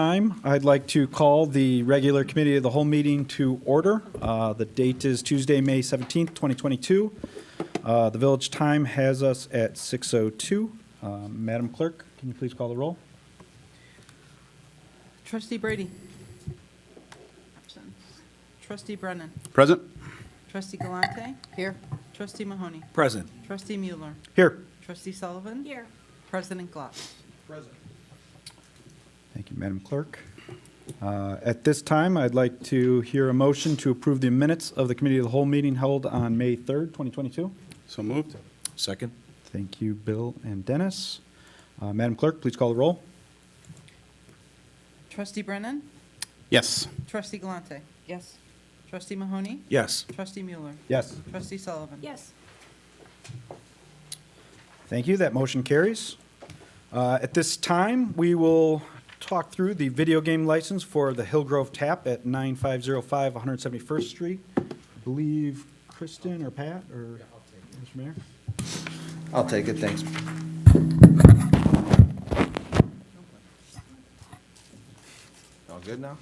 Time, I'd like to call the regular committee of the whole meeting to order. The date is Tuesday, May 17th, 2022. The village time has us at 6:02. Madam Clerk, can you please call the roll? Trustee Brady. Absent. Trustee Brennan. Present. Trustee Galante. Here. Trustee Mahoney. Present. Trustee Mueller. Here. Trustee Sullivan. Here. President Glass. Present. Thank you, Madam Clerk. At this time, I'd like to hear a motion to approve the minutes of the committee of the whole meeting held on May 3rd, 2022. So moved. Second. Thank you, Bill and Dennis. Madam Clerk, please call the roll. Trustee Brennan. Yes. Trustee Galante. Yes. Trustee Mahoney. Yes. Trustee Mueller. Yes. Trustee Sullivan. Yes. Thank you. That motion carries. At this time, we will talk through the video game license for the Hillgrove Tap at 9505 171st Street. I believe Kristen or Pat or Mr. Mayor? I'll take it, thanks. All good now?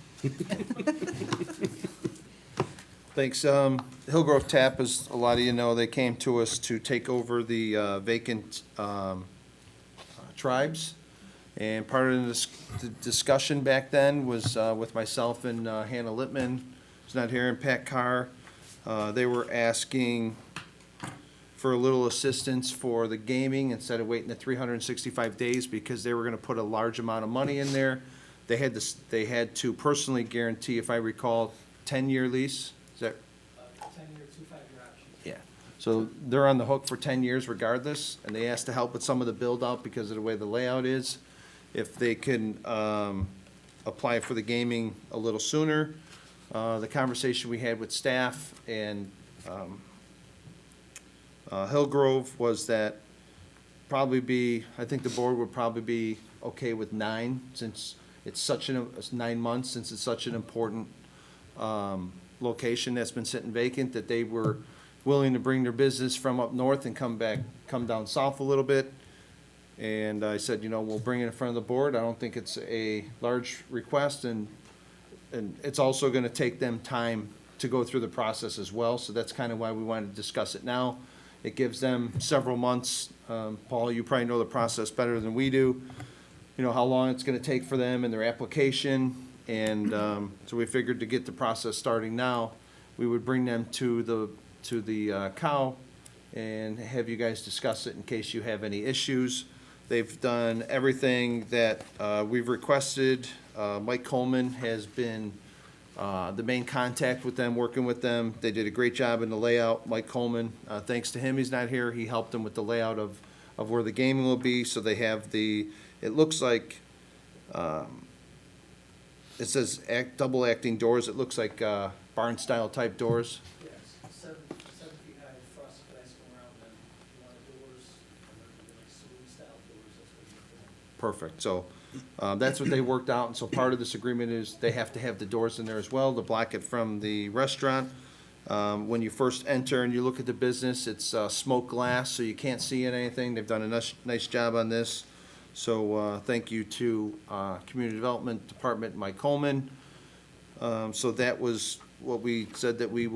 Thanks. Hillgrove Tap, as a lot of you know, they came to us to take over the vacant tribes. And part of the discussion back then was with myself and Hannah Littman, who's not here, and Pat Carr. They were asking for a little assistance for the gaming instead of waiting the 365 days because they were going to put a large amount of money in there. They had to personally guarantee, if I recall, 10-year lease. Is that? 10-year, 2 5-year options. Yeah. So they're on the hook for 10 years regardless, and they asked to help with some of the build-out because of the way the layout is. If they can apply for the gaming a little sooner. The conversation we had with staff and Hillgrove was that I think the board would probably be okay with 9 since it's 9 months, since it's such an important location that's been sitting vacant, that they were willing to bring their business from up north and come down south a little bit. And I said, we'll bring it in front of the board. I don't think it's a large request, and it's also gonna take them time to go through the process as well, so that's kind of why we wanted to discuss it now. It gives them several months. Paul, you probably know the process better than we do, how long it's gonna take for them and their application, and so we figured to get the process starting now, we would bring them to the cow and have you guys discuss it in case you have any issues. They've done everything that we've requested. Mike Coleman has been the main contact with them, working with them. They did a great job in the layout. Mike Coleman, thanks to him, he's not here. He helped them with the layout of where the gaming will be. So they have it looks like, it says double acting doors. It looks like barn style type doors. Yes, 7 feet high frosted glass going around them. You want doors, like saloon style doors, that's what you're doing. Perfect. So that's what they worked out. And so part of this agreement is they have to have the doors in there as well to block it from the restaurant. When you first enter and you look at the business, it's smoked glass, so you can't see anything. They've done a nice job on this. So thank you to Community Development Department, Mike Coleman. So that was what we said that we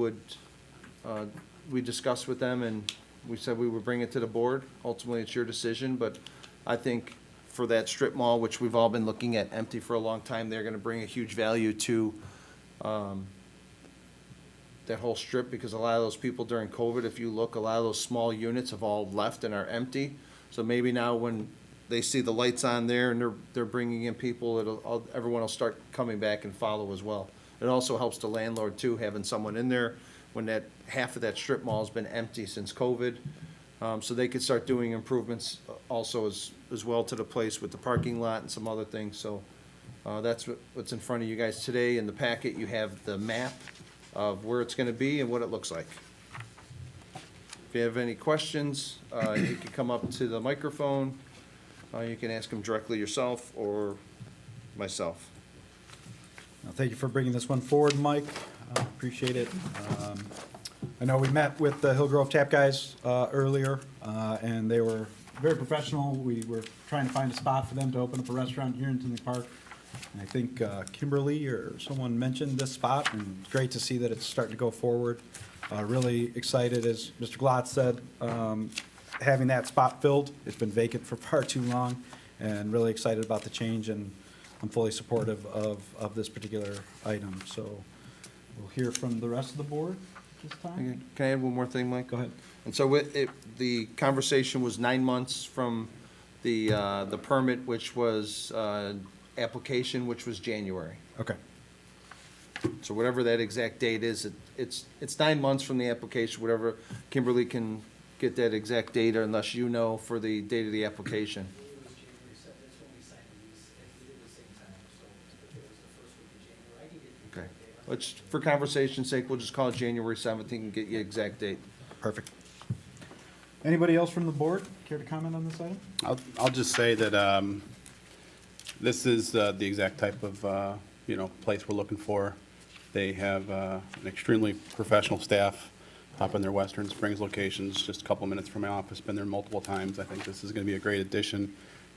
discussed with them, and we said we would bring it to the board. Ultimately, it's your decision, but I think for that strip mall, which we've all been looking at empty for a long time, they're gonna bring a huge value to that whole strip, because a lot of those people during COVID, if you look, a lot of those small units have all left and are empty. So maybe now when they see the lights on there and they're bringing in people, everyone will start coming back and follow as well. It also helps the landlord too, having someone in there when that half of that strip mall has been empty since COVID. So they could start doing improvements also as well to the place with the parking lot and some other things. So that's what's in front of you guys today. In the packet, you have the map of where it's gonna be and what it looks like. If you have any questions, you can come up to the microphone. You can ask them directly yourself or myself. Thank you for bringing this one forward, Mike. Appreciate it. I know we met with the Hillgrove Tap guys earlier, and they were very professional. We were trying to find a spot for them to open up a restaurant here in Tinley Park. And I think Kimberly or someone mentioned this spot, and it's great to see that it's starting to go forward. Really excited, as Mr. Glotz said, having that spot filled. It's been vacant for far too long, and really excited about the change, and I'm fully supportive of this particular item. So we'll hear from the rest of the board this time. Can I add one more thing, Mike? Go ahead. And so the conversation was 9 months from the permit, which was, application, which was January. Okay. So whatever that exact date is, it's 9 months from the application, whatever, Kimberly can get that exact date, or unless you know for the date of the application. It was January 7th, that's when we signed the lease, and we did the same time, so it was the first week of January. I can get the Okay. exact date. Let's, for conversation's sake, we'll just call it January 7th, he can get you exact date. Perfect. Anybody else from the board care to comment on this item? I'll just say that this is the exact type of, place we're looking for. They have an extremely professional staff up in their Western Springs locations, just a couple minutes from my office, been there multiple times. I think this is going to be a great addition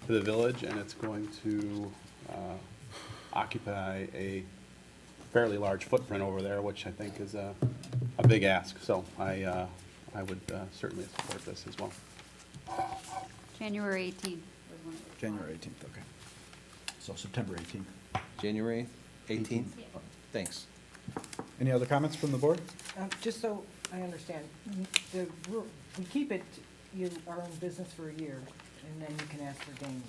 to the village, and it's going to occupy a fairly large footprint over there, which I think is a big ask. So I would certainly support this as well. January 18th. January 18th, okay. So September 18th. January 18th? Yeah. Thanks. Any other comments from the board? Just so I understand, we keep it, you are in business for a year, and then you can ask for gaming.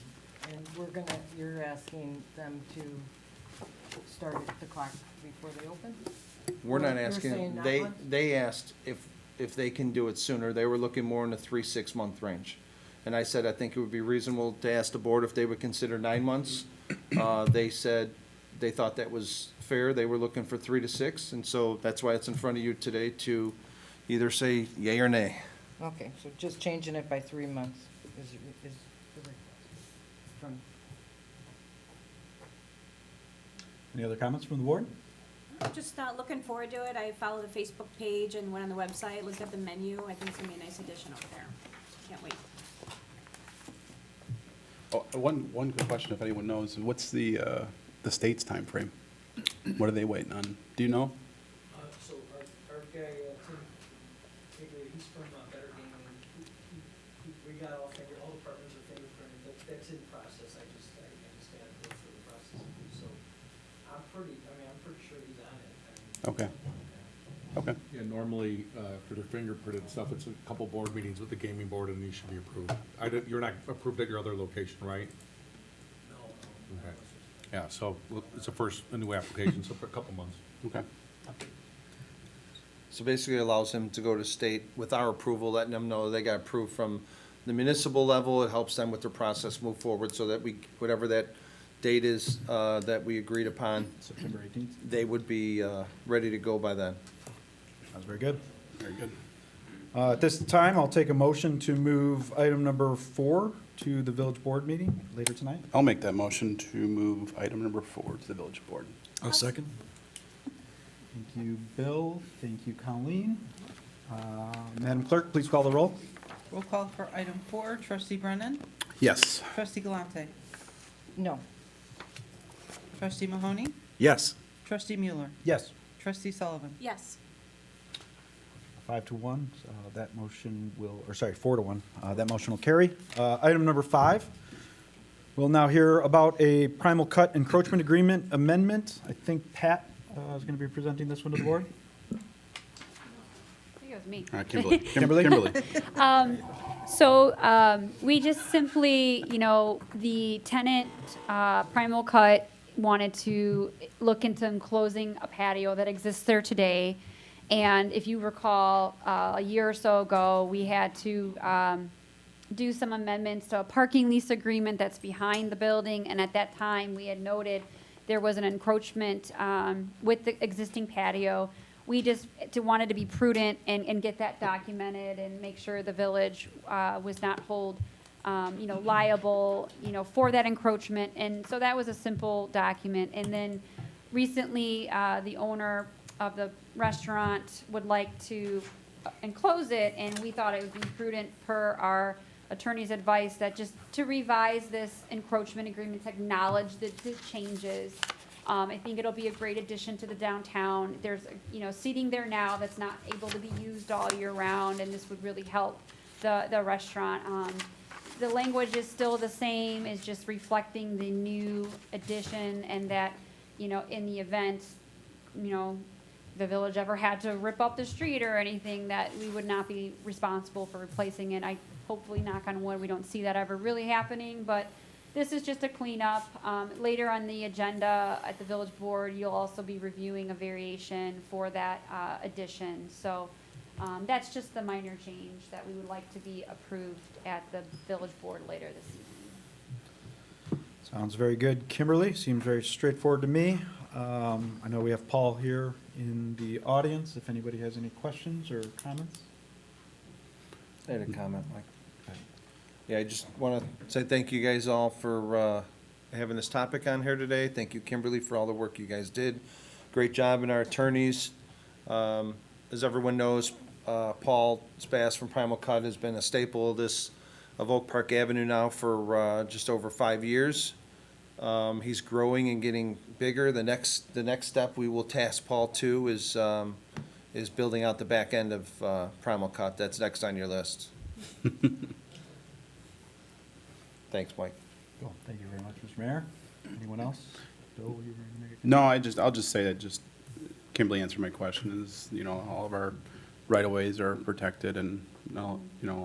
And you're asking them to start the clock before they open? We're not You're asking, saying not they, one? they asked if they can do it sooner. They were looking more in the 3-6 month range. And I said, I think it would be reasonable to ask the board if they would consider 9 months. They said they thought that was fair. They were looking for 3 to 6, and so that's why it's in front of you today to either say yay or nay. Okay, so just changing it by 3 months is the request from, Any other comments from the board? Just looking forward to it. I follow the Facebook page and went on the website, looked at the menu. I think it's gonna be a nice addition over there. Can't wait. Oh, one good question, if anyone knows, what's the state's timeframe? What are they waiting on? Do you know? So our guy, Tim, Higley, he's from Better Gaming. We got all departments are fingerprinted. That's in process. I just got to go through the process. So I'm pretty sure he's on it. Okay. Okay. Yeah, normally, for the fingerprinted stuff, it's a couple board meetings with the gaming board, and these should be approved. You're not approved at your other location, right? No. Okay. Yeah, so it's a new application, so for a couple months. Okay. So basically it allows him to go to state with our approval, letting them know they got approved from the municipal level. It helps them with their process move forward so that whatever that date is that we agreed upon, September 18th? they would be ready to go by then. That was very good. Very good. At this time, I'll take a motion to move item number 4 to the village board meeting later tonight. I'll make that motion to move item number 4 to the village board. I'll second. Thank you, Bill. Thank you, Colleen. Madam Clerk, please call the roll. Roll call for item 4, trustee Brennan, Yes. trustee Galante, no. trustee Mahoney, Yes. trustee Mueller, Yes. trustee Sullivan. Yes. 5 to 1, that motion will, or sorry, 4 to 1, that motion will carry. Item number 5, we'll now hear about a primal cut encroachment agreement amendment. I think Pat is going to be presenting this one to the board. I think it was me. Kimberly. Kimberly? Kimberly. So we just simply, the tenant, Primal Cut, wanted to look into enclosing a patio that exists there today. And if you recall, a year or so ago, we had to do some amendments to a parking lease agreement that's behind the building. And at that time, we had noted there was an encroachment with the existing patio. We just wanted to be prudent and get that documented and make sure the village was not hold, liable, for that encroachment. And so that was a simple document. And then recently, the owner of the restaurant would like to enclose it, and we thought it would be prudent per our attorney's advice that just to revise this encroachment agreement, to acknowledge the changes. I think it'll be a great addition to the downtown. There's, seating there now that's not able to be used all year round, and this would really help the restaurant. The language is still the same, it's just reflecting the new addition, and that, in the event, the village ever had to rip up the street or anything, that we would not be responsible for replacing it. I hopefully, knock on wood, we don't see that ever really happening, but this is just a cleanup. Later on the agenda at the village board, you'll also be reviewing a variation for that addition. So that's just the minor change that we would like to be approved at the village board later this evening. Sounds very good, Kimberly. Seems very straightforward to me. I know we have Paul here in the audience, if anybody has any questions or comments. I had a comment, Mike. Yeah, I just want to say thank you guys all for having this topic on here today. Thank you, Kimberly, for all the work you guys did. Great job, and our attorneys. As everyone knows, Paul Spass from Primal Cut has been a staple of Oak Park Avenue now for just over 5 years. He's growing and getting bigger. The next step we will task Paul to is building out the back end of Primal Cut. That's next on your list. Thanks, Mike. Cool. Thank you very much, Mr. Mayor. Anyone else? Bill, were you ready to make a- No, I'll just say that just Kimberly answered my question is, all of our right-of-ways are protected and, all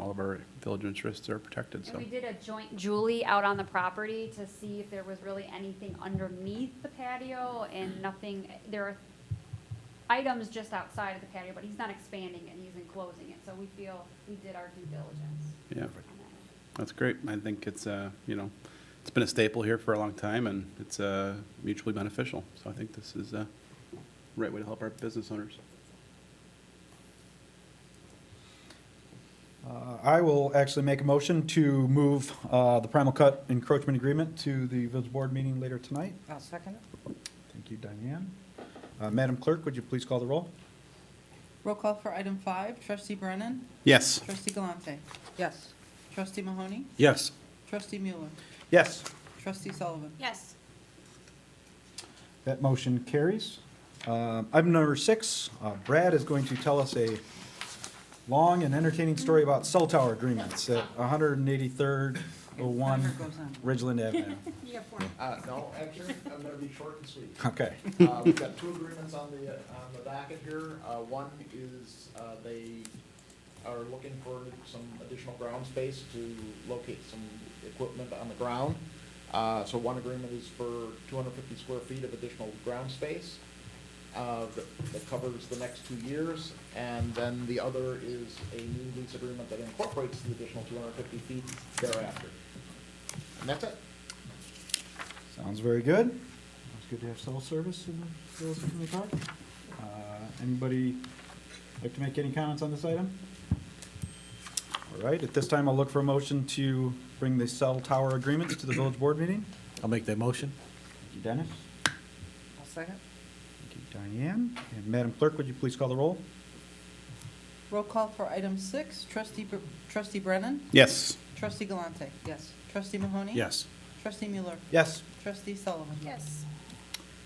of our village interests are protected, so. And we did a joint Julie out on the property to see if there was really anything underneath the patio, and nothing. There are items just outside of the patio, but he's not expanding it, he's enclosing it, so we feel we did our due diligence. Yeah, on that. that's great. I think it's, it's been a staple here for a long time and it's mutually beneficial. So I think this is the right way to help our business owners. I will actually make a motion to move the Primal Cut encroachment agreement to the village board meeting later tonight. I'll second it. Thank you, Diane. Madam Clerk, would you please call the roll? Roll call for item 5, trustee Brennan, Yes. trustee Galante, Yes. trustee Mahoney, Yes. trustee Mueller, Yes. trustee Sullivan. Yes. That motion carries. Item number 6, Brad is going to tell us a long and entertaining story about cell tower agreements at 183rd, 01 Timer goes on. Ridgeland Avenue. You have 4. No, actually, I'm gonna be short and sweet. Okay. We've got 2 agreements on the docket here. One is, they are looking for some additional ground space to locate some equipment on the ground. So one agreement is for 250 square feet of additional ground space, that covers the next 2 years. And then the other is a new lease agreement that incorporates the additional 250 feet thereafter. And that's it. Sounds very good. It's good to have cell service in the village of Tinley Park. Anybody like to make any comments on this item? All right, at this time, I'll look for a motion to bring the cell tower agreements to the village board meeting. I'll make that motion. Thank you, Dennis. I'll second. Thank you, Diane. And Madam Clerk, would you please call the roll? Roll call for item 6, trustee Brennan, Yes. trustee Galante, Yes. trustee Mahoney. Yes. Trustee Mueller, Yes. trustee Sullivan. Yes.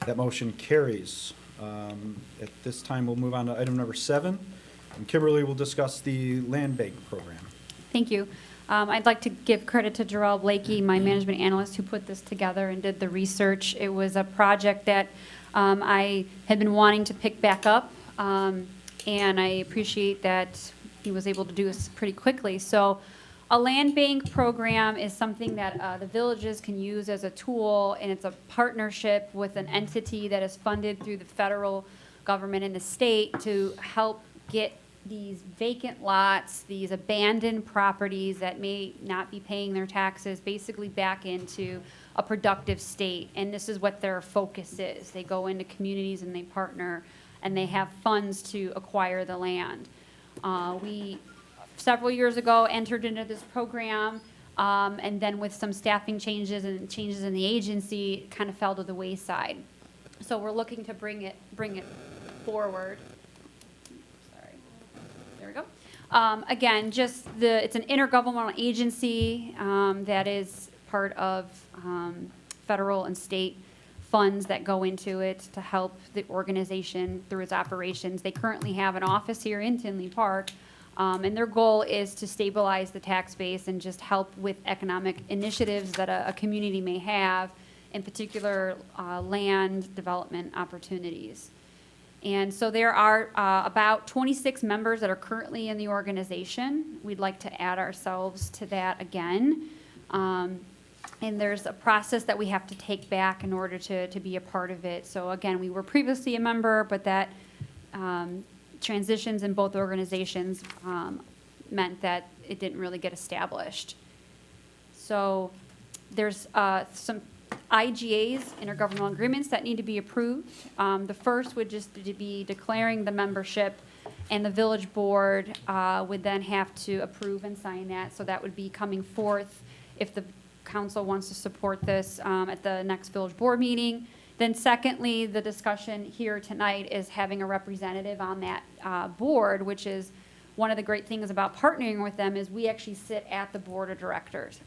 That motion carries. At this time, we'll move on to item number 7, and Kimberly will discuss the land bank program. Thank you. I'd like to give credit to Jarrell Blakey, my management analyst, who put this together and did the research. It was a project that I had been wanting to pick back up, and I appreciate that he was able to do this pretty quickly. So a land bank program is something that the villages can use as a tool, and it's a partnership with an entity that is funded through the federal government and the state to help get these vacant lots, these abandoned properties that may not be paying their taxes, basically back into a productive state. And this is what their focus is. They go into communities and they partner, and they have funds to acquire the land. We, several years ago, entered into this program, and then with some staffing changes and changes in the agency, it kind of fell to the wayside. So we're looking to bring it forward. Sorry. There we go. Again, just it's an intergovernmental agency that is part of federal and state funds that go into it to help the organization through its operations. They currently have an office here in Tinley Park, and their goal is to stabilize the tax base and just help with economic initiatives that a community may have, in particular land development opportunities. And so there are about 26 members that are currently in the organization. We'd like to add ourselves to that again. And there's a process that we have to take back in order to be a part of it. So again, we were previously a member, but that transitions in both organizations meant that it didn't really get established. So there's some IGAs, intergovernmental agreements, that need to be approved. The first would just be declaring the membership, and the village board would then have to approve and sign that. So that would be coming forth if the council wants to support this at the next village board meeting. Then secondly, the discussion here tonight is having a representative on that board, which is one of the great things about partnering with them is we actually sit at the board of directors.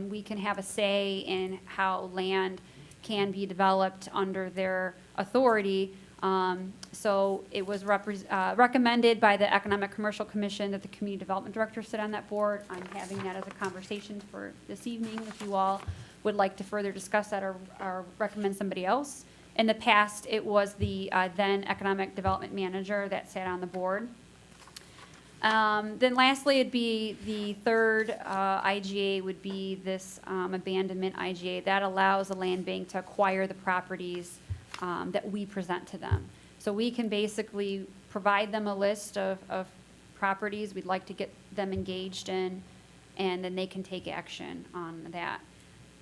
We can have a say in how land can be developed under their authority. So it was recommended by the Economic Commercial Commission that the Community Development Director sit on that board. I'm having that as a conversation for this evening if you all would like to further discuss that or recommend somebody else. In the past, it was the then Economic Development Manager that sat on the board. Then lastly, it'd be the third IGA would be this abandonment IGA. That allows the land bank to acquire the properties that we present to them. So we can basically provide them a list of properties we'd like to get them engaged in, and then they can take action on that.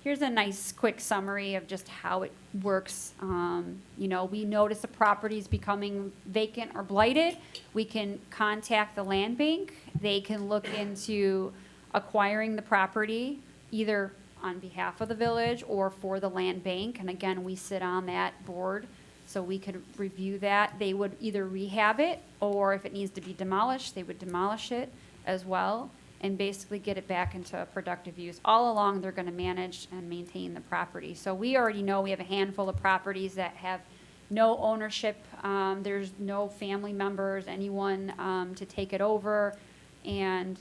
Here's a nice quick summary of just how it works. You know, we notice a property is becoming vacant or blighted. We can contact the land bank. They can look into acquiring the property either on behalf of the village or for the land bank. And again, we sit on that board, so we could review that. They would either rehab it, or if it needs to be demolished, they would demolish it as well and basically get it back into productive use. All along, they're gonna manage and maintain the property. So we already know we have a handful of properties that have no ownership. There's no family members, anyone to take it over. And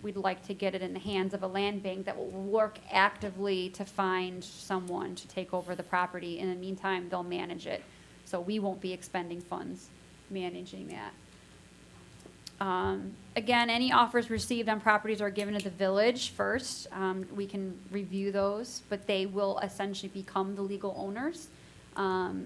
we'd like to get it in the hands of a land bank that will work actively to find someone to take over the property. In the meantime, they'll manage it. So we won't be expending funds managing that. Again, any offers received on properties are given to the village first. We can review those, but they will essentially become the legal owners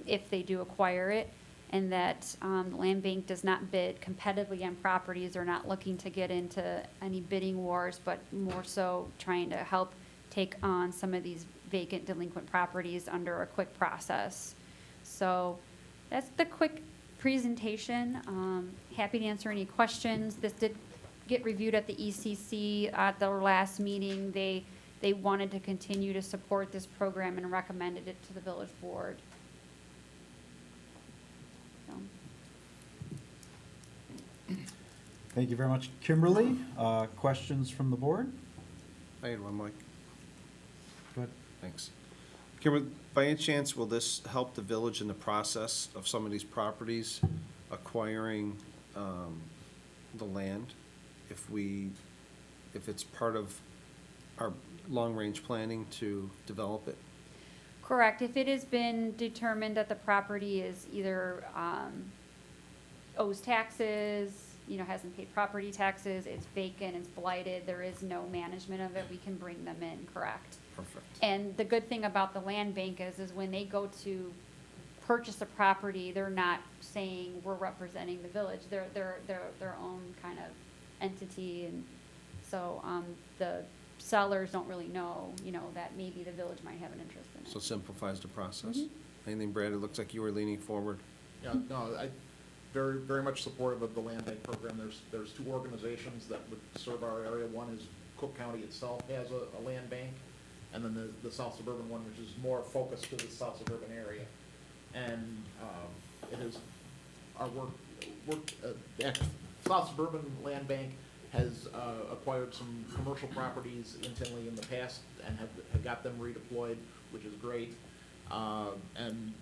if they do acquire it. And that the land bank does not bid competitively on properties. They're not looking to get into any bidding wars, but more so trying to help take on some of these vacant delinquent properties under a quick process. So that's the quick presentation. Happy to answer any questions. This did get reviewed at the ECC at their last meeting. They wanted to continue to support this program and recommended it to the village board. So. Thank you very much, Kimberly. Questions from the board? I had one, Mike. Go ahead. Thanks. Kimberly, by any chance, will this help the village in the process of some of these properties acquiring the land? If it's part of our long-range planning to develop it? Correct. If it has been determined that the property is either owes taxes, you know, hasn't paid property taxes, it's vacant, it's blighted, there is no management of it, we can bring them in, correct? Perfect. And the good thing about the land bank is when they go to purchase a property, they're not saying we're representing the village. They're their own kind of entity, and so the sellers don't really know, you know, that maybe the village might have an interest in it. So it simplifies the process. Mhm. Anything, Brad? It looks like you were leaning forward. Yeah, no, I very much supportive of the land bank program. There's two organizations that would serve our area. One is Cook County itself has a land bank, and then the South Suburban one, which is more focused to the South Suburban area. And it is our work South Suburban Land Bank has acquired some commercial properties in Tinley in the past and have got them redeployed, which is great. And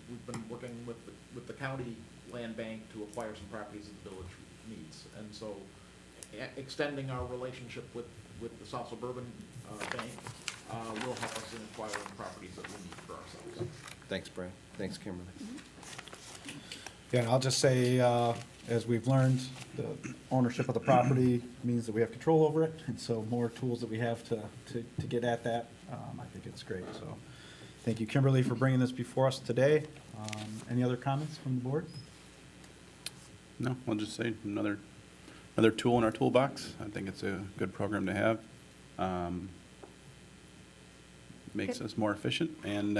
we've been working with the county land bank to acquire some properties that the village needs. And so extending our relationship with the South Suburban Bank will help us in acquiring properties that we need for ourselves. Thanks, Brian. Thanks, Kimberly. Yeah, and I'll just say, as we've learned, the ownership of the property means that we have control over it, and so more tools that we have to get at that, I think it's great, so. Thank you, Kimberly, for bringing this before us today. Any other comments from the board? No, I'll just say another tool in our toolbox. I think it's a good program to have. Makes us more efficient and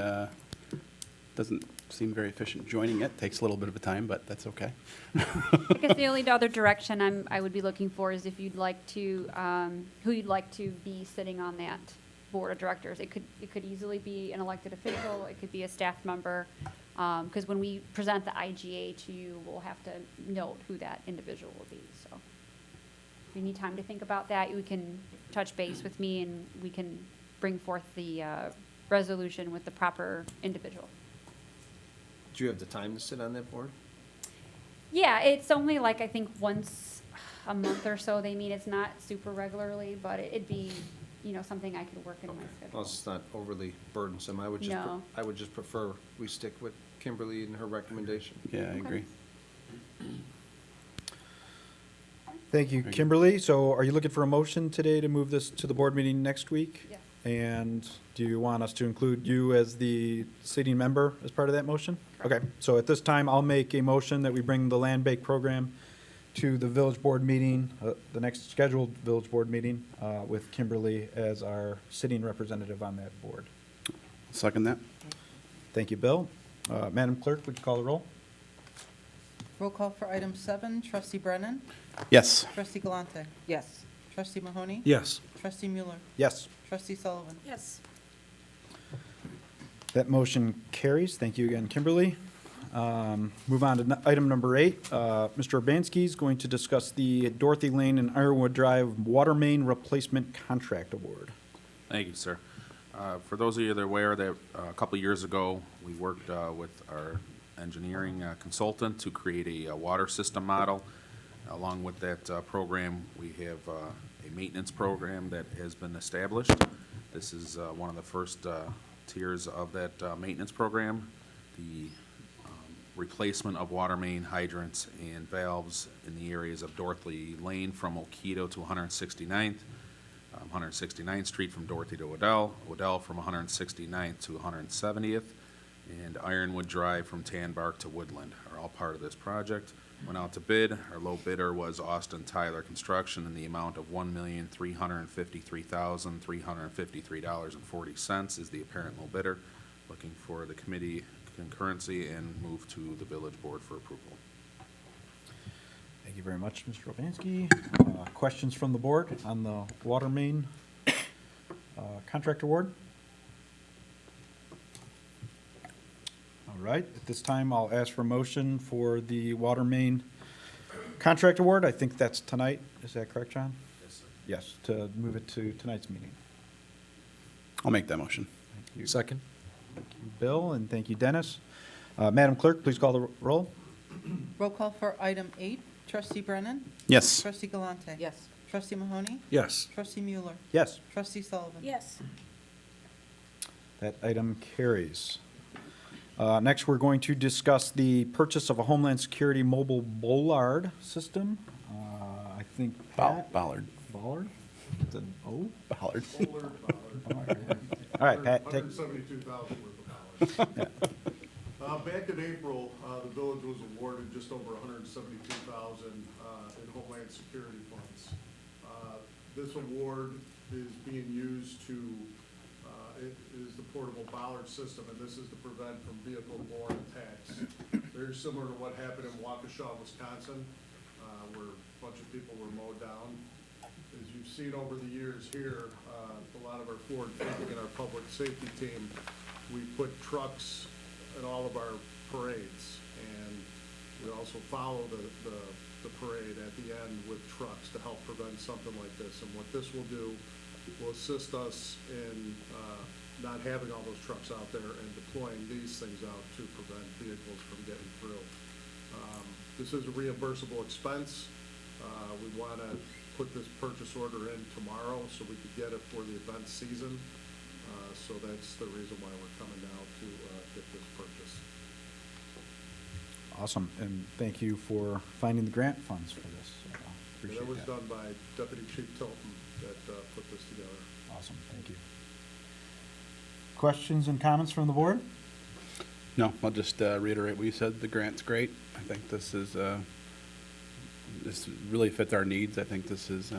doesn't seem very efficient joining it. Takes a little bit of a time, but that's okay. I guess the only other direction I would be looking for is if you'd like to, who you'd like to be sitting on that board of directors. It could easily be an elected official, it could be a staff member, because when we present the IGA to you, we'll have to note who that individual will be, so. If you need time to think about that, you can touch base with me and we can bring forth the resolution with the proper individual. Do you have the time to sit on that board? Yeah, it's only like, I think, once a month or so they meet. It's not super regularly, but it'd be, something I could work in my Well, schedule. it's not overly burdensome. I would No. just prefer we stick with Kimberly and her recommendation. Yeah, I Okay. agree. Thank you, Very good. Kimberly. So are you looking for a motion today to move this to the board meeting next week? Yes. And do you want us to include you as the sitting member as part of that motion? Correct. Okay, so at this time, I'll make a motion that we bring the land bank program to the village board meeting, the next scheduled village board meeting, with Kimberly as our sitting representative on that board. Second that? Thank you, Bill. Madam Clerk, would you call the roll? Roll call for item 7, trustee Brennan, Yes. trustee Galante, Yes. trustee Mahoney, Yes. trustee Mueller, Yes. trustee Sullivan. Yes. That motion carries. Thank you again, Kimberly. Move on to item number 8. Mr. Urbanski is going to discuss the Dorothy Lane and Ironwood Drive water main replacement contract award. Thank you, sir. For those of you that are aware that a couple of years ago, we worked with our engineering consultant to create a water system model. Along with that program, we have a maintenance program that has been established. This is one of the first tiers of that maintenance program. The replacement of water main hydrants and valves in the areas of Dorothy Lane from Oketo to 169th, 169th Street from Dorothy to Odell, Odell from 169th to 170th, and Ironwood Drive from Tanbark to Woodland are all part of this project. Went out to bid. Our low bidder was Austin Tyler Construction in the amount of $1,353,353.40 is the apparent low bidder. Looking for the committee concurrency and move to the village board for approval. Thank you very much, Mr. Urbanski. Questions from the board on the water main contract award? All right, at this time, I'll ask for a motion for the water main contract award. I think that's tonight. Is that correct, John? Yes, sir. Yes, to move it to tonight's meeting. I'll make that motion. Thank you. Second. Thank you, Bill, and thank you, Dennis. Madam Clerk, please call the roll. Roll call for item 8, trustee Brennan, Yes. trustee Galante. Yes. Trustee Mahoney, Yes. trustee Mueller, Yes, trustee Sullivan. Yes. that item carries. Next, we're going to discuss the purchase of a Homeland Security mobile bollard system. I think Pat. Ballard. Bollard? It's an O? Ballard. All right, Pat, take, $172,000 worth of dollars. Back in April, the village was awarded just over $172,000 in Homeland Security funds. This award is being used to, it is the portable bollard system, and this is to prevent from vehicle-borne attacks. Very similar to what happened in Waukesha, Wisconsin, where a bunch of people were mowed down. As you've seen over the years here, a lot of our forward thinking and our public safety team, we put trucks at all of our parades. And We also follow the parade at the end with trucks to help prevent something like this. And what this will do will assist us in not having all those trucks out there and deploying these things out to prevent vehicles from getting through. This is a reimbursable expense. We want to put this purchase order in tomorrow so we could get it for the event season. So that's the reason why we're coming now to get this purchase. Awesome, and thank you for finding the grant funds for this. Appreciate That was that. done by Deputy Chief Tilton that put this together. Awesome, thank you. Questions and comments from the board? No, I'll just reiterate what you said. The grant's great. I think this is, this really fits our needs. I think this is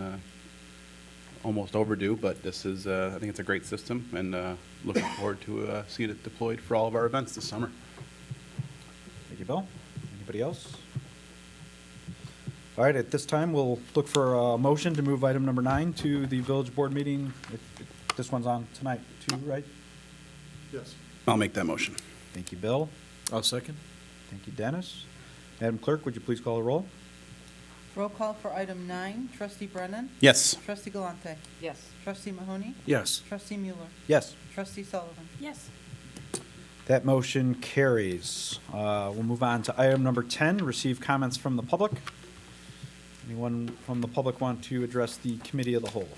almost overdue, but this is, I think it's a great system, and looking forward to seeing it deployed for all of our events this summer. Thank you, Bill. Anybody else? All right, at this time, we'll look for a motion to move item number 9 to the village board meeting. This one's on tonight too, right? Yes. I'll make that motion. Thank you, Bill. I'll second. Thank you, Dennis. Madam Clerk, would you please call the roll? Roll call for item 9, trustee Brennan, Yes. trustee Galante, Yes. trustee Mahoney, Yes. trustee Mueller, Yes. trustee Sullivan. Yes. That motion carries. We'll move on to item number 10, receive comments from the public. Anyone from the public want to address the committee of the whole?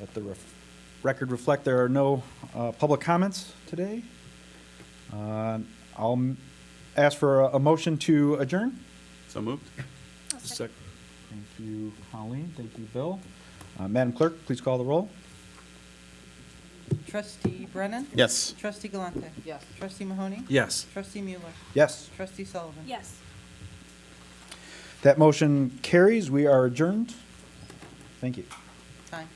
Let the record reflect there are no public comments today. I'll ask for a motion to adjourn. So moved? Thank you, Colleen. Thank you, Bill. Madam Clerk, please call the roll. Trustee Brennan, Yes. trustee Galante, Yes. trustee Mahoney, Yes. trustee Mueller, Yes. trustee Sullivan. Yes. That motion carries. We are adjourned. Thank you. Time.